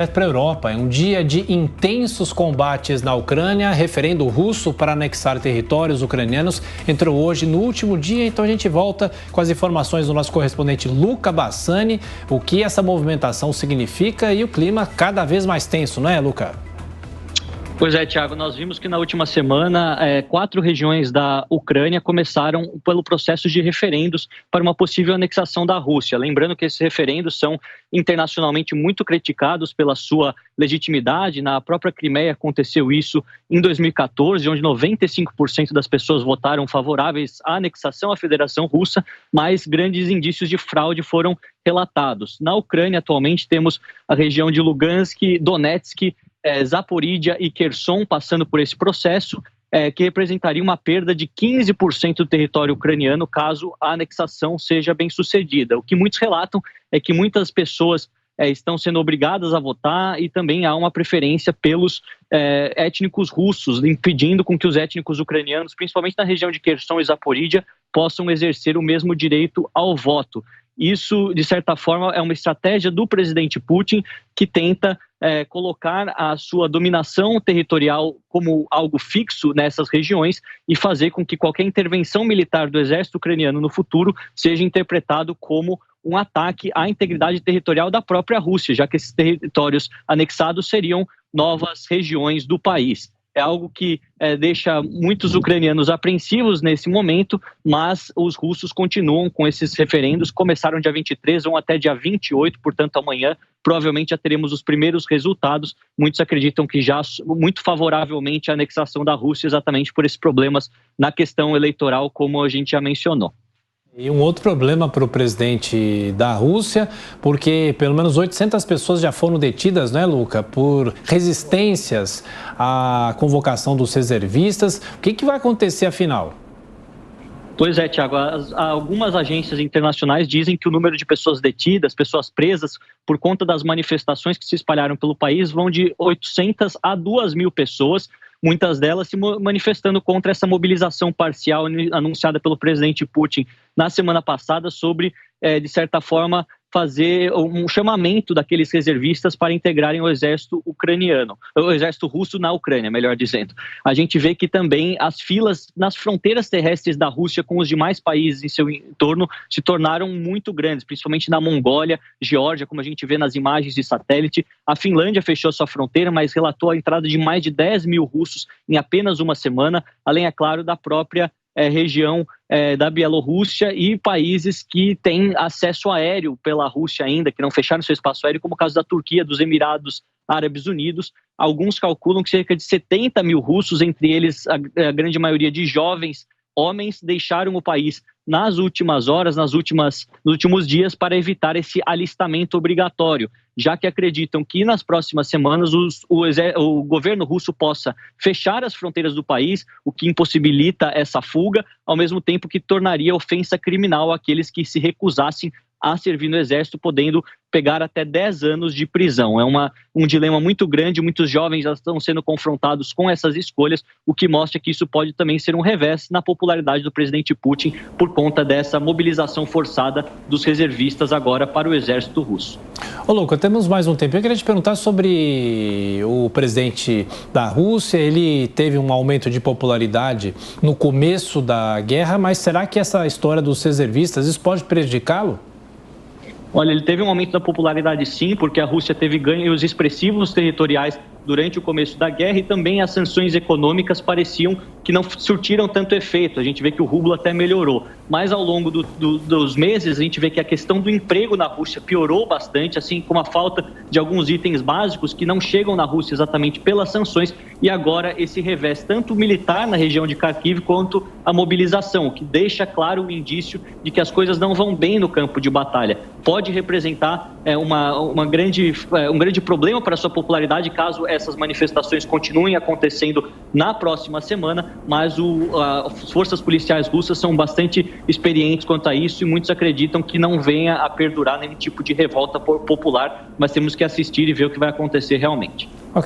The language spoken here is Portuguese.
Para a Europa, é um dia de intensos combates na Ucrânia. Referendo russo para anexar territórios ucranianos entrou hoje no último dia. Então a gente volta com as informações do nosso correspondente Luca Bassani. O que essa movimentação significa e o clima cada vez mais tenso, não é, Luca? Pois é, Thiago, nós vimos que na última semana 4 regiões da Ucrânia começaram pelo processo de referendos para uma possível anexação da Rússia. Lembrando que esses referendos são internacionalmente muito criticados pela sua legitimidade. Na própria Crimeia aconteceu isso em 2014, onde 95% das pessoas votaram favoráveis à anexação à Federação Russa, mas grandes indícios de fraude foram relatados. Na Ucrânia, atualmente, temos a região de Lugansk, Donetsk, Zaporídia e Kherson passando por esse processo, que representaria uma perda de 15% do território ucraniano caso a anexação seja bem sucedida. O que muitos relatam é que muitas pessoas estão sendo obrigadas a votar e também há uma preferência pelos étnicos russos, impedindo com que os étnicos ucranianos, principalmente na região de Kherson e Zaporídia, possam exercer o mesmo direito ao voto. Isso, de certa forma, é uma estratégia do presidente Putin que tenta colocar a sua dominação territorial como algo fixo nessas regiões e fazer com que qualquer intervenção militar do exército ucraniano no futuro seja interpretado como um ataque à integridade territorial da própria Rússia, já que esses territórios anexados seriam novas regiões do país. É algo que deixa muitos ucranianos apreensivos nesse momento, mas os russos continuam com esses referendos. Começaram dia 23, vão até dia 28, portanto amanhã provavelmente já teremos os primeiros resultados. Muitos acreditam que já muito favoravelmente a anexação da Rússia, exatamente por esses problemas na questão eleitoral, como a gente já mencionou. E um outro problema para o presidente da Rússia, porque pelo menos 800 pessoas já foram detidas, né, Luca, por resistências à convocação dos reservistas. O que vai acontecer afinal? Pois é, Thiago, algumas agências internacionais dizem que o número de pessoas detidas, pessoas presas por conta das manifestações que se espalharam pelo país vão de 800 a 2.000 pessoas, muitas delas se manifestando contra essa mobilização parcial anunciada pelo presidente Putin na semana passada sobre, de certa forma, fazer um chamamento daqueles reservistas para integrarem o exército ucraniano, o exército russo na Ucrânia, melhor dizendo. A gente vê que também as filas nas fronteiras terrestres da Rússia com os demais países em seu entorno se tornaram muito grandes, principalmente na Mongólia, Geórgia, como a gente vê nas imagens de satélite. A Finlândia fechou sua fronteira, mas relatou a entrada de mais de 10.000 russos em apenas uma semana, além, é claro, da própria região da Bielorrússia e países que têm acesso aéreo pela Rússia ainda, que não fecharam seu espaço aéreo, como o caso da Turquia, dos Emirados Árabes Unidos. Alguns calculam que cerca de 70.000 russos, entre eles a grande maioria de jovens homens, deixaram o país nas últimas horas, nos últimos dias, para evitar esse alistamento obrigatório, já que acreditam que nas próximas semanas o governo russo possa fechar as fronteiras do país, o que impossibilita essa fuga, ao mesmo tempo que tornaria ofensa criminal àqueles que se recusassem a servir no exército, podendo pegar até 10 anos de prisão. É um dilema muito grande, muitos jovens já estão sendo confrontados com essas escolhas, o que mostra que isso pode também ser um revés na popularidade do presidente Putin por conta dessa mobilização forçada dos reservistas agora para o exército russo. Ô, Luca, temos mais um tempo. Eu queria te perguntar sobre o presidente da Rússia. Ele teve um aumento de popularidade no começo da guerra, mas será que essa história dos reservistas, isso pode prejudicá-lo? Olha, ele teve um aumento da popularidade sim, porque a Rússia teve ganhos expressivos territoriais durante o começo da guerra e também as sanções econômicas pareciam que não surtiram tanto efeito. A gente vê que o rublo até melhorou, mas ao longo dos meses a gente vê que a questão do emprego na Rússia piorou bastante, assim como a falta de alguns itens básicos que não chegam na Rússia exatamente pelas sanções, e agora esse revés tanto militar na região de Kharkiv quanto a mobilização, o que deixa claro o indício de que as coisas não vão bem no campo de batalha. Pode representar um grande problema para a sua popularidade caso essas manifestações continuem acontecendo na próxima semana, mas as forças policiais russas são bastante experientes quanto a isso e muitos acreditam que não venha a perdurar nenhum tipo de revolta popular, mas temos que assistir e ver o que vai acontecer realmente.